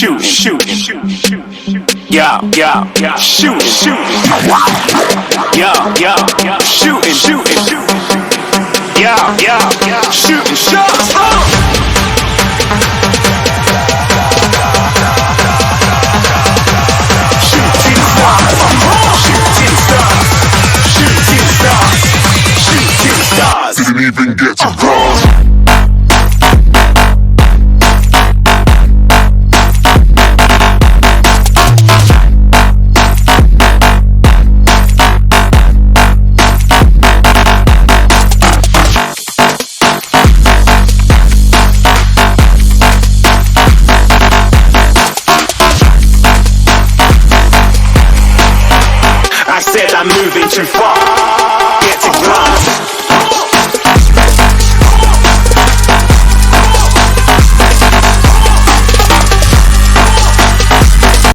shoot, yeah, shoot, yeah, shooting, yeah, shooting shots. Didn't even get to cross. I said I'm moving too far.